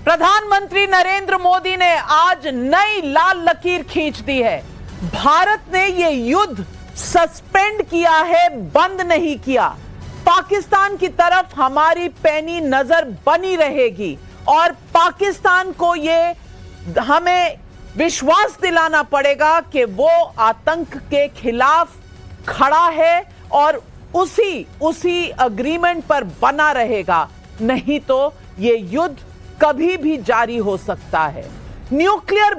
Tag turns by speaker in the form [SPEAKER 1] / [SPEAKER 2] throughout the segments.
[SPEAKER 1] प्रधानमंत्री नरेंद्र मोदी ने आज नई लाल लकीर खींच दी है। भारत ने यह युद्ध सस्पेंड किया है, बंद नहीं किया। पाकिस्तान की तरफ हमारी पैनी नजर बनी रहेगी और पाकिस्तान को यह हमें विश्वास दिलाना पड़ेगा कि वो आतंक के खिलाफ खड़ा है और उसी अग्रीमेंट पर बना रहेगा, नहीं तो यह युद्ध कभी भी जारी हो सकता है। न्यूक्लियर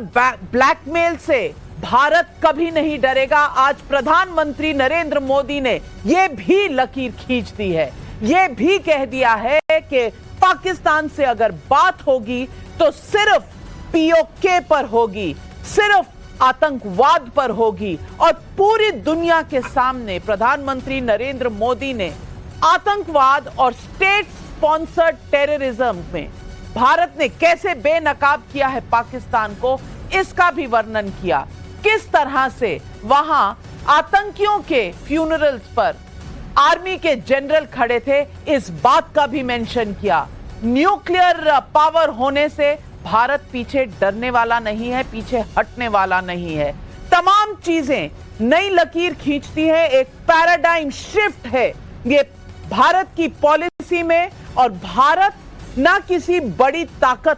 [SPEAKER 1] ब्लैकमेल से भारत कभी नहीं डरेगा। आज प्रधानमंत्री नरेंद्र मोदी ने यह भी लकीर खींच दी है, यह भी कह दिया है कि पाकिस्तान से अगर बात होगी तो सिर्फ पीओके पर होगी, सिर्फ आतंकवाद पर होगी। और पूरी दुनिया के सामने प्रधानमंत्री नरेंद्र मोदी ने आतंकवाद और स्टेट स्पॉन्सर्ड टेररिज्म में भारत ने कैसे बेनकाब किया है पाकिस्तान को, इसका भी वर्णन किया। किस तरह से वहां आतंकियों के फ्यूनरल्स पर आर्मी के जनरल खड़े थे, इस बात का भी मेंशन किया। न्यूक्लियर पावर होने से भारत पीछे डरने वाला नहीं है, पीछे हटने वाला नहीं है। तमाम चीजें नई लकीर खींचती है, एक पैराडाइम शिफ्ट है ये भारत की पॉलिसी में। और भारत ना किसी बड़ी ताकत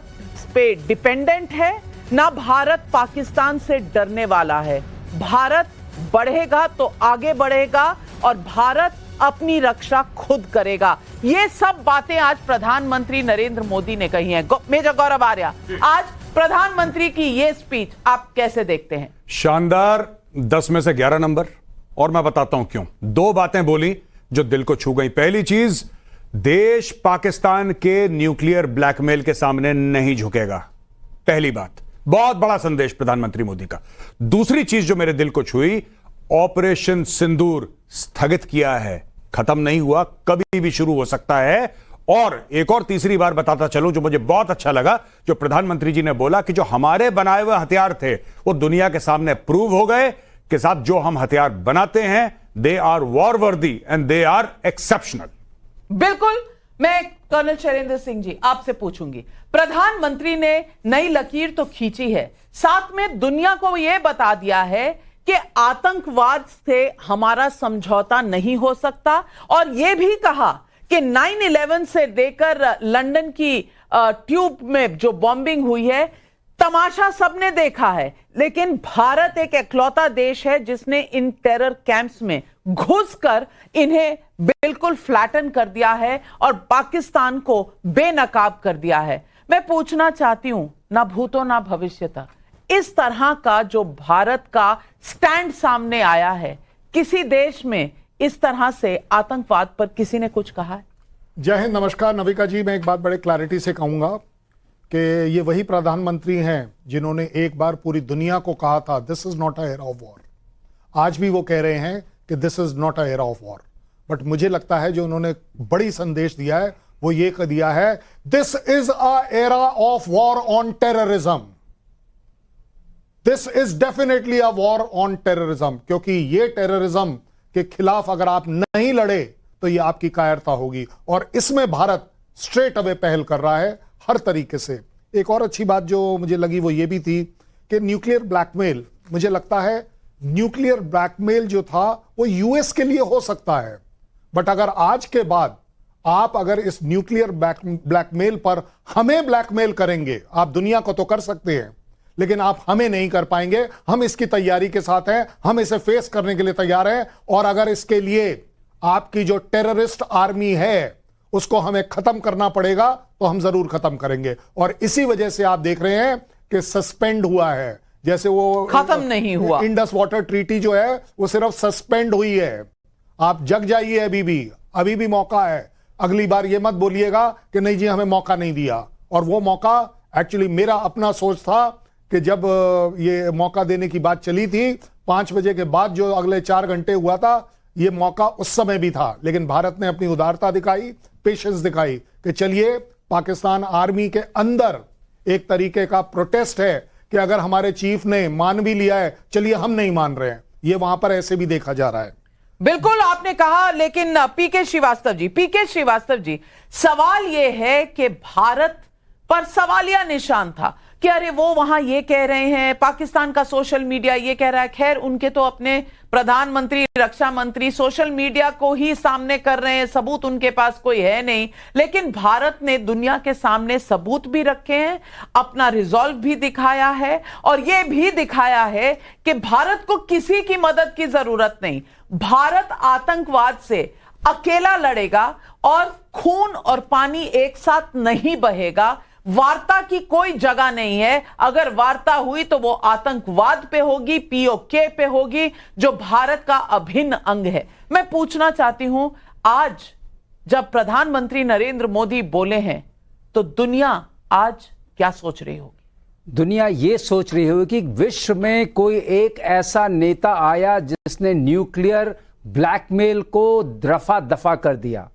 [SPEAKER 1] पे डिपेंडेंट है, ना भारत पाकिस्तान से डरने वाला है। भारत बढ़ेगा तो आगे बढ़ेगा और भारत अपनी रक्षा खुद करेगा। ये सब बातें आज प्रधानमंत्री नरेंद्र मोदी ने कही हैं। मेजर गौरव आर्या, आज प्रधानमंत्री की ये स्पीच आप कैसे देखते हैं?
[SPEAKER 2] शानदार, 10 में से 11 नंबर। और मैं बताता हूं क्यों। 2 बातें बोली जो दिल को छू गई। पहली चीज, देश पाकिस्तान के न्यूक्लियर ब्लैकमेल के सामने नहीं झुकेगा। पहली बात, बहुत बड़ा संदेश प्रधानमंत्री मोदी का। दूसरी चीज जो मेरे दिल को छुई, ऑपरेशन सिंदूर स्थगित किया है, खत्म नहीं हुआ, कभी भी शुरू हो सकता है। और एक और तीसरी बार बताता चलूं जो मुझे बहुत अच्छा लगा, जो प्रधानमंत्री जी ने बोला कि जो हमारे बनाए हुए हथियार थे वो दुनिया के सामने प्रूव हो गए कि साहब जो हम हथियार बनाते हैं दे आर वॉर वर्दी एंड दे आर एक्सेप्शनल।
[SPEAKER 1] बिल्कुल। मैं कर्नल शैलेंद्र सिंह जी आपसे पूछूंगी, प्रधानमंत्री ने नई लकीर तो खींची है, साथ में दुनिया को यह बता दिया है कि आतंकवाद से हमारा समझौता नहीं हो सकता और यह भी कहा कि 9/11 से लेकर लंदन की ट्यूब में जो बॉम्बिंग हुई है, तमाशा सबने देखा है, लेकिन भारत एक इकलौता देश है जिसने इन टेरर कैंप्स में घुसकर इन्हें बिल्कुल फ्लैटन कर दिया है और पाकिस्तान को बेनकाब कर दिया है। मैं पूछना चाहती हूं, ना भूतो ना भविष्यता, इस तरह का जो भारत का स्टैंड सामने आया है, किसी देश में इस तरह से आतंकवाद पर किसी ने कुछ कहा है?
[SPEAKER 3] जय हिंद, नमस्कार। नविका जी, मैं एक बात बड़े क्लैरिटी से कहूंगा कि ये वही प्रधानमंत्री हैं जिन्होंने एक बार पूरी दुनिया को कहा था this is not a era of war. आज भी वो कह रहे हैं कि this is not a era of war. But मुझे लगता है जो उन्होंने बड़ी संदेश दिया है वो ये कह दिया है this is a era of war on terrorism. This is definitely a war on terrorism, क्योंकि ये टेररिज्म के खिलाफ अगर आप नहीं लड़े तो ये आपकी कायरता होगी। और इसमें भारत स्ट्रेट अवे पहल कर रहा है हर तरीके से। एक और अच्छी बात जो मुझे लगी वो ये भी थी कि न्यूक्लियर ब्लैकमेल, मुझे लगता है न्यूक्लियर ब्लैकमेल जो था वो यूएस के लिए हो सकता है, बट अगर आज के बाद आप अगर इस न्यूक्लियर ब्लैकमेल पर हमें ब्लैकमेल करेंगे, आप दुनिया को तो कर सकते हैं लेकिन आप हमें नहीं कर पाएंगे। हम इसकी तैयारी के साथ हैं, हम इसे फेस करने के लिए तैयार हैं। और अगर इसके लिए आपकी जो टेररिस्ट आर्मी है उसको हमें खत्म करना पड़ेगा तो हम जरूर खत्म करेंगे। और इसी वजह से आप देख रहे हैं कि सस्पेंड हुआ है, जैसे वो
[SPEAKER 1] खत्म नहीं हुआ।
[SPEAKER 3] इंडस वाटर ट्रीटी जो है वो सिर्फ सस्पेंड हुई है। आप जग जाइए, अभी भी मौका है। अगली बार ये मत बोलिएगा कि नहीं जी हमें मौका नहीं दिया। और वो मौका एक्चुअली मेरा अपना सोच था कि जब ये मौका देने की बात चली थी 5 बजे के बाद जो अगले 4 घंटे हुआ था, ये मौका उस समय भी था। लेकिन भारत ने अपनी उदारता दिखाई, पेशेंस दिखाई कि चलिए पाकिस्तान आर्मी के अंदर एक तरीके का प्रोटेस्ट है कि अगर हमारे चीफ ने मान भी लिया है, चलिए हम नहीं मान रहे हैं। ये वहां पर ऐसे भी देखा जा रहा है।
[SPEAKER 1] बिल्कुल आपने कहा, लेकिन पीके श्रीवास्तव जी, सवाल यह है कि भारत पर सवालिया निशान था कि अरे वो वहां ये कह रहे हैं, पाकिस्तान का सोशल मीडिया ये कह रहा है। खैर, उनके तो अपने प्रधानमंत्री, रक्षा मंत्री सोशल मीडिया को ही सामने कर रहे हैं, सबूत उनके पास कोई है नहीं। लेकिन भारत ने दुनिया के सामने सबूत भी रखे हैं, अपना रिजॉल्व भी दिखाया है और यह भी दिखाया है कि भारत को किसी की मदद की जरूरत नहीं। भारत आतंकवाद से अकेला लड़ेगा और खून और पानी एक साथ नहीं बहेगा। वार्ता की कोई जगह नहीं है। अगर वार्ता हुई तो वो आतंकवाद पे होगी, पीओके पे होगी, जो भारत का अभिन्न अंग है। मैं पूछना चाहती हूं, आज जब प्रधानमंत्री नरेंद्र मोदी बोले हैं तो दुनिया आज क्या सोच रही होगी?
[SPEAKER 4] दुनिया ये सोच रही होगी कि विश्व में कोई एक ऐसा नेता आया जिसने न्यूक्लियर ब्लैकमेल को दफा दफा कर दिया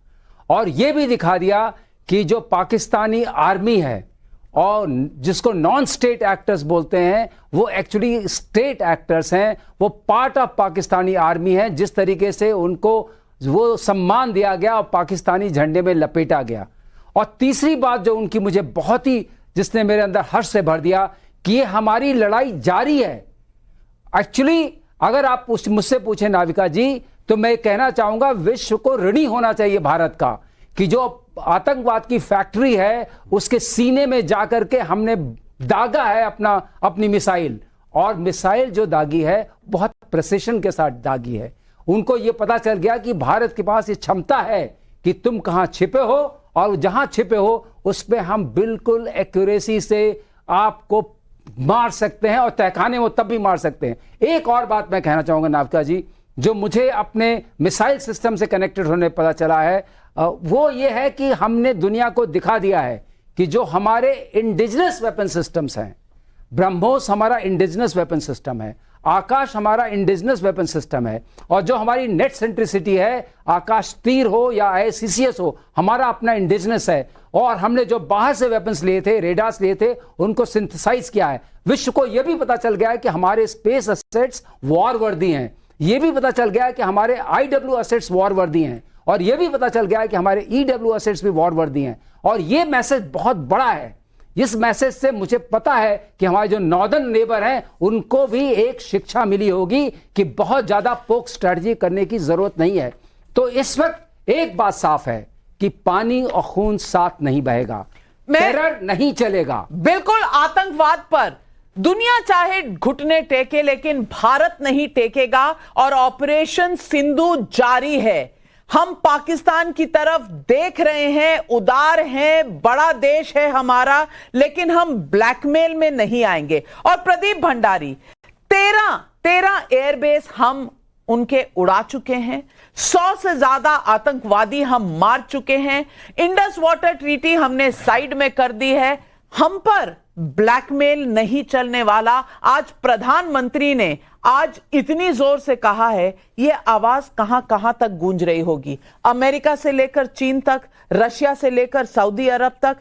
[SPEAKER 4] और यह भी दिखा दिया कि जो पाकिस्तानी आर्मी है और जिसको नॉन स्टेट एक्टर्स बोलते हैं, वो एक्चुअली स्टेट एक्टर्स हैं, वो पार्ट ऑफ पाकिस्तानी आर्मी है। जिस तरीके से उनको वो सम्मान दिया गया और पाकिस्तानी झंडे में लपेटा गया। और तीसरी बात जो उनकी मुझे बहुत ही, जिसने मेरे अंदर हर्ष से भर दिया, कि ये हमारी लड़ाई जारी है। एक्चुअली अगर आप मुझसे पूछें नाविका जी, तो मैं कहना चाहूंगा विश्व को ऋणी होना चाहिए भारत का कि जो आतंकवाद की फैक्ट्री है उसके सीने में जाकर के हमने दागा है अपनी मिसाइल, और मिसाइल जो दागी है बहुत प्रिसिशन के साथ दागी है। उनको यह पता चल गया कि भारत के पास ये क्षमता है कि तुम कहां छिपे हो और जहां छिपे हो उस पे हम बिल्कुल एक्यूरेसी से आपको मार सकते हैं और तहखाने में तब भी मार सकते हैं। एक और बात मैं कहना चाहूंगा नाविका जी, जो मुझे अपने मिसाइल सिस्टम से कनेक्टेड होने पता चला है, वो ये है कि हमने दुनिया को दिखा दिया है कि जो हमारे इंडिजिनस वेपन सिस्टम्स हैं, ब्रह्मोस हमारा इंडिजिनस वेपन सिस्टम है, आकाश हमारा इंडिजिनस वेपन सिस्टम है, और जो हमारी नेट सेंट्रिसिटी है, आकाश तीर हो या ICCS हो, हमारा अपना इंडिजिनस है। और हमने जो बाहर से वेपन्स लिए थे, रेडार्स लिए थे, उनको सिंथेसाइज किया है। विश्व को यह भी पता चल गया है कि हमारे स्पेस एसेट्स वॉर वर्दी हैं। यह भी पता चल गया है कि हमारे IW एसेट्स वॉर वर्दी हैं, और यह भी पता चल गया है कि हमारे EW एसेट्स भी वॉर वर्दी हैं। और यह मैसेज बहुत बड़ा है। इस मैसेज से मुझे पता है कि हमारे जो नॉर्दर्न नेबर हैं उनको भी एक शिक्षा मिली होगी कि बहुत ज्यादा पोक स्ट्रेटजी करने की जरूरत नहीं है। तो इस वक्त एक बात साफ है कि पानी और खून साथ नहीं बहेगा, टेरर नहीं चलेगा।
[SPEAKER 1] बिल्कुल, आतंकवाद पर दुनिया चाहे घुटने टेके लेकिन भारत नहीं टेकेगा और ऑपरेशन सिंधु जारी है। हम पाकिस्तान की तरफ देख रहे हैं, उदार हैं, बड़ा देश है हमारा, लेकिन हम ब्लैकमेल में नहीं आएंगे। और प्रदीप भंडारी, 13 एयरबेस हम उनके उड़ा चुके हैं, 100 से ज्यादा आतंकवादी हम मार चुके हैं, इंडस वाटर ट्रीटी हमने साइड में कर दी है। हम पर ब्लैकमेल नहीं चलने वाला। आज प्रधानमंत्री ने आज इतनी जोर से कहा है, यह आवाज कहां कहां तक गूंज रही होगी। अमेरिका से लेकर चीन तक, रशिया से लेकर सऊदी अरब तक,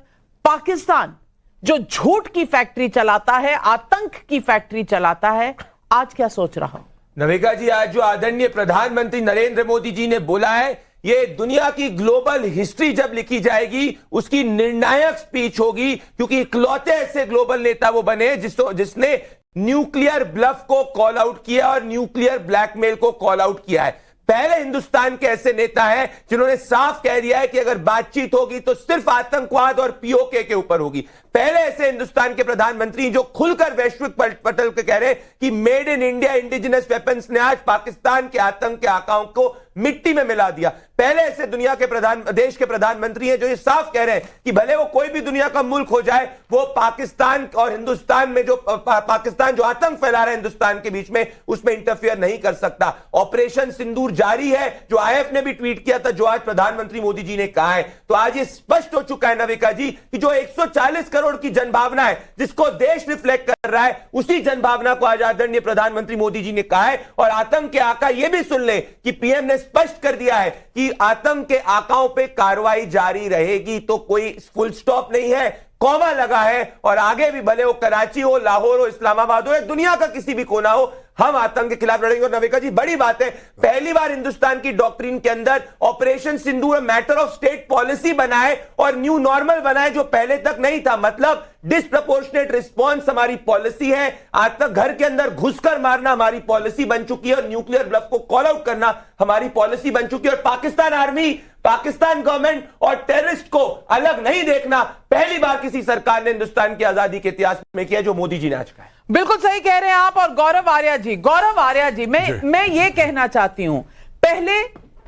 [SPEAKER 1] पाकिस्तान जो झूठ की फैक्ट्री चलाता है, आतंक की फैक्ट्री चलाता है, आज क्या सोच रहा हूं?
[SPEAKER 5] नविका जी, आज जो आदरणीय प्रधानमंत्री नरेंद्र मोदी जी ने बोला है, ये दुनिया की ग्लोबल हिस्ट्री जब लिखी जाएगी उसकी निर्णायक स्पीच होगी, क्योंकि इकलौते ऐसे ग्लोबल नेता वो बने जिसने न्यूक्लियर ब्लफ को कॉल आउट किया और न्यूक्लियर ब्लैकमेल को कॉल आउट किया है। पहले हिंदुस्तान के ऐसे नेता हैं जिन्होंने साफ कह दिया है कि अगर बातचीत होगी तो सिर्फ आतंकवाद और पीओके के ऊपर होगी। पहले ऐसे हिंदुस्तान के प्रधानमंत्री जो खुलकर वैश्विक पटल पे कह रहे हैं कि made in India indigenous weapons ने आज पाकिस्तान के आतंक के आकाओं को मिट्टी में मिला दिया। पहले ऐसे दुनिया के देश के प्रधानमंत्री हैं जो ये साफ कह रहे हैं कि भले वो कोई भी दुनिया का मुल्क हो जाए, वो पाकिस्तान और हिंदुस्तान में जो पाकिस्तान जो आतंक फैला रहा है हिंदुस्तान के बीच में, उसमें इंटरफियर नहीं कर सकता। ऑपरेशन सिंदूर जारी है, जो IF ने भी ट्वीट किया था, जो आज प्रधानमंत्री मोदी जी ने कहा है। तो आज ये स्पष्ट हो चुका है नविका जी कि जो 140 करोड़ की जनभावना है जिसको देश रिफ्लेक्ट कर रहा है, उसी जनभावना को आज आदरणीय प्रधानमंत्री मोदी जी ने कहा है। और आतंक के आका ये भी सुन ले कि पीएम ने स्पष्ट कर दिया है कि आतंक के आकाओं पे कार्रवाई जारी रहेगी। तो कोई फुल स्टॉप नहीं है, कॉमा लगा है, और आगे भी भले वो कराची हो, लाहौर हो, इस्लामाबाद हो या दुनिया का किसी भी कोना हो, हम आतंक के खिलाफ लड़ेंगे। और नवेका जी, बड़ी बात है, पहली बार हिंदुस्तान की डॉक्ट्रिन के अंदर operation Sindoor matter of state policy बनाए और न्यू नॉर्मल बनाए, जो पहले तक नहीं था। मतलब डिस्प्रपोर्शनेट रिस्पॉन्स हमारी पॉलिसी है, आतंक घर के अंदर घुसकर मारना हमारी पॉलिसी बन चुकी है, और न्यूक्लियर ब्लफ को कॉल आउट करना हमारी पॉलिसी बन चुकी है। और पाकिस्तान आर्मी, पाकिस्तान गवर्नमेंट और टेररिस्ट को अलग नहीं देखना पहली बार किसी सरकार ने हिंदुस्तान की आजादी के इतिहास में किया, जो मोदी जी ने आज कहा है।
[SPEAKER 1] बिल्कुल सही कह रहे हैं आप। और गौरव आर्या जी, मैं ये कहना चाहती हूं, पहले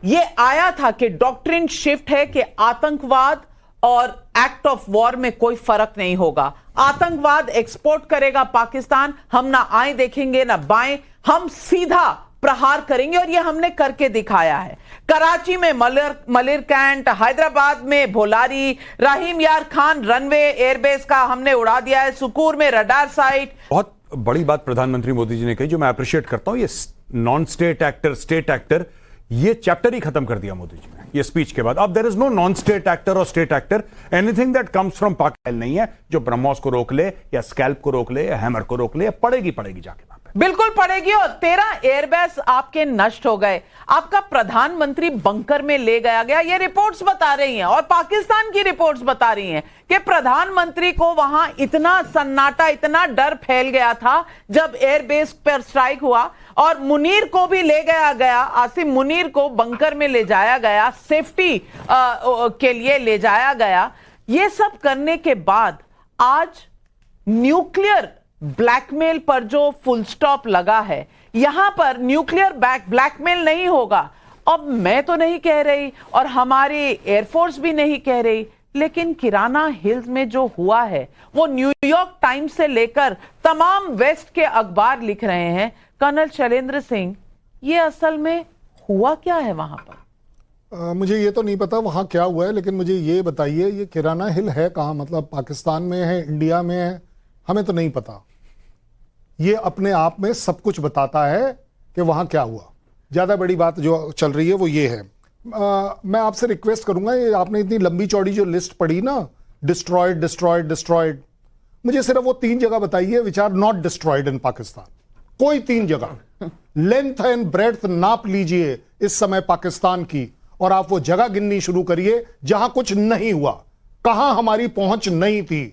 [SPEAKER 1] ये आया था कि डॉक्ट्रिन शिफ्ट है कि आतंकवाद और एक्ट ऑफ वॉर में कोई फर्क नहीं होगा। आतंकवाद एक्सपोर्ट करेगा पाकिस्तान, हम ना आए देखेंगे ना बाएं, हम सीधा प्रहार करेंगे, और ये हमने करके दिखाया है। कराची में मलिर कैंट, हैदराबाद में भोलारी, रहीम यार खान रनवे एयरबेस का हमने उड़ा दिया है, सुकूर में रडार साइट।
[SPEAKER 2] बहुत बड़ी बात प्रधानमंत्री मोदी जी ने कही, जो मैं अप्रिशिएट करता हूं। ये non state actor, state actor, ये चैप्टर ही खत्म कर दिया मोदी जी ने ये स्पीच के बाद। अब there is no non state actor और state actor. Anything that comes from Pakistan नहीं है, जो ब्रह्मोस को रोक ले या स्कैल्प को रोक ले या हैमर को रोक ले, पड़ेगी जाके वहां पे,
[SPEAKER 1] बिल्कुल पड़ेगी। और 13 एयरबेस आपके नष्ट हो गए, आपका प्रधानमंत्री बंकर में ले गया। ये रिपोर्ट्स बता रही हैं, और पाकिस्तान की रिपोर्ट्स बता रही हैं कि प्रधानमंत्री को वहां इतना सन्नाटा, इतना डर फैल गया था जब एयरबेस पर स्ट्राइक हुआ, और मुनीर को भी ले गया, आसिम मुनीर को बंकर में ले जाया गया, सेफ्टी के लिए ले जाया गया। ये सब करने के बाद आज न्यूक्लियर ब्लैकमेल पर जो फुल स्टॉप लगा है, यहां पर न्यूक्लियर ब्लैकमेल नहीं होगा। अब मैं तो नहीं कह रही, और हमारी एयरफोर्स भी नहीं कह रही, लेकिन किराना हिल्स में जो हुआ है वो न्यूयॉर्क टाइम्स से लेकर तमाम वेस्ट के अखबार लिख रहे हैं। कर्नल शैलेंद्र सिंह, ये असल में हुआ क्या है वहां पर?
[SPEAKER 3] मुझे ये तो नहीं पता वहां क्या हुआ है, लेकिन मुझे ये बताइए, ये किराना हिल है कहां? मतलब पाकिस्तान में है, इंडिया में है? हमें तो नहीं पता। ये अपने आप में सब कुछ बताता है कि वहां क्या हुआ। ज्यादा बड़ी बात जो चल रही है वो ये है। मैं आपसे रिक्वेस्ट करूंगा, ये आपने इतनी लंबी चौड़ी जो लिस्ट पढ़ी ना, डिस्ट्रॉयड डिस्ट्रॉयड डिस्ट्रॉयड, मुझे सिर्फ वो 3 जगह बताइए which are not destroyed in Pakistan. कोई 3 जगह, लेंथ एंड ब्रेड्थ नाप लीजिए इस समय पाकिस्तान की, और आप वो जगह गिननी शुरू करिए जहां कुछ नहीं हुआ, कहां हमारी पहुंच नहीं थी,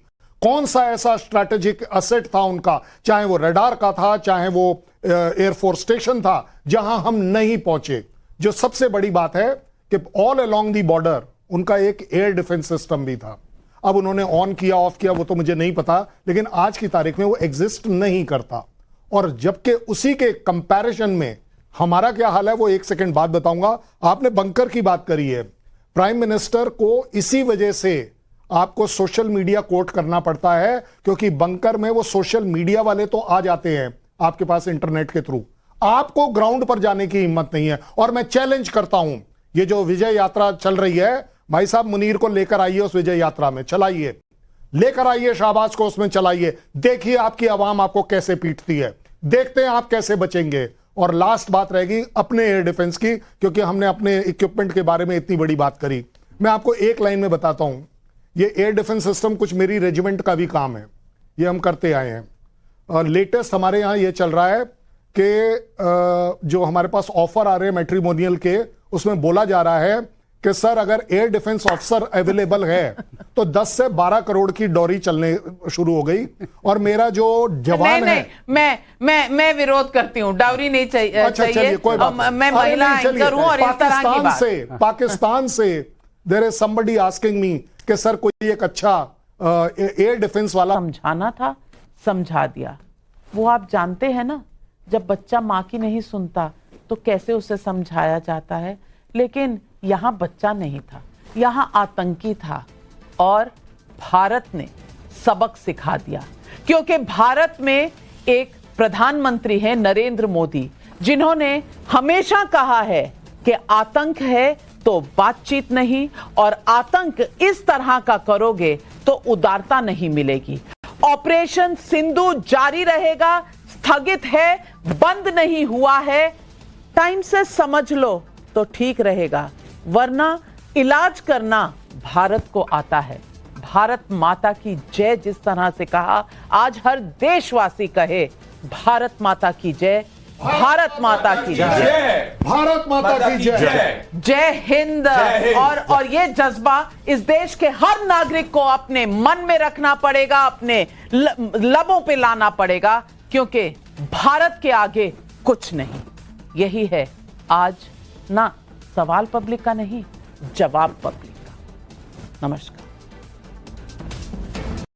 [SPEAKER 3] कौन सा ऐसा स्ट्रैटेजिक असेट था उनका, चाहे वो रडार का था, चाहे वो एयरफोर्स स्टेशन था, जहां हम नहीं पहुंचे। जो सबसे बड़ी बात है कि ऑल अलोंग दी बॉर्डर उनका एक एयर डिफेंस सिस्टम भी था। अब उन्होंने ऑन किया ऑफ किया वो तो मुझे नहीं पता, लेकिन आज की तारीख में वो एग्जिस्ट नहीं करता। और जबकि उसी के कंपैरिजन में हमारा क्या हाल है वो 1 सेकंड बाद बताऊंगा। आपने बंकर की बात करी है, प्राइम मिनिस्टर को इसी वजह से आपको सोशल मीडिया कोट करना पड़ता है, क्योंकि बंकर में वो सोशल मीडिया वाले तो आ जाते हैं आपके पास इंटरनेट के थ्रू, आपको ग्राउंड पर जाने की हिम्मत नहीं है। और मैं चैलेंज करता हूं, ये जो विजय यात्रा चल रही है, भाई साहब मुनीर को लेकर आइए उस विजय यात्रा में, चलाइए, लेकर आइए शाहबाज को उसमें चलाइए, देखिए आपकी आवाम आपको कैसे पीटती है, देखते हैं आप कैसे बचेंगे। और लास्ट बात रहेगी अपने एयर डिफेंस की, क्योंकि हमने अपने इक्विपमेंट के बारे में इतनी बड़ी बात करी। मैं आपको एक लाइन में बताता हूं, ये एयर डिफेंस सिस्टम कुछ मेरी रेजिमेंट का भी काम है, ये हम करते आए हैं। लेटेस्ट हमारे यहां ये चल रहा है कि जो हमारे पास ऑफर आ रहे हैं मैट्रिमोनियल के, उसमें बोला जा रहा है कि सर अगर एयर डिफेंस ऑफिसर अवेलेबल है तो 10 से 12 करोड़ की डोरी चलने शुरू हो गई। और मेरा जो जवान
[SPEAKER 1] नहीं,
[SPEAKER 3] है,
[SPEAKER 1] मैं विरोध करती हूं, डाउरी नहीं चाहिए।
[SPEAKER 3] अच्छा चलिए कोई बात नहीं।
[SPEAKER 1] मैं महिला एंकर हूं और इस तरह की बात।
[SPEAKER 3] पाकिस्तान से there is somebody asking me कि सर कोई एक अच्छा एयर डिफेंस वाला
[SPEAKER 1] समझाना था, समझा दिया। वो आप जानते हैं ना, जब बच्चा मां की नहीं सुनता तो कैसे उसे समझाया जाता है। लेकिन यहां बच्चा नहीं था, यहां आतंकी था, और भारत ने सबक सिखा दिया। क्योंकि भारत में एक प्रधानमंत्री है नरेंद्र मोदी, जिन्होंने हमेशा कहा है कि आतंक है तो बातचीत नहीं, और आतंक इस तरह का करोगे तो उदारता नहीं मिलेगी। ऑपरेशन सिंधु जारी रहेगा, स्थगित है, बंद नहीं हुआ है। टाइम से समझ लो तो ठीक रहेगा, वरना इलाज करना भारत को आता है। भारत माता की जय जिस तरह से कहा, आज हर देशवासी कहे भारत माता की जय। भारत माता की जय।
[SPEAKER 3] भारत माता की जय।
[SPEAKER 1] जय हिंद। और ये जज्बा इस देश के हर नागरिक को अपने मन में रखना पड़ेगा, अपने लबों पे लाना पड़ेगा, क्योंकि भारत के आगे कुछ नहीं। यही है आज ना सवाल पब्लिक का नहीं, जवाब पब्लिक का। नमस्कार।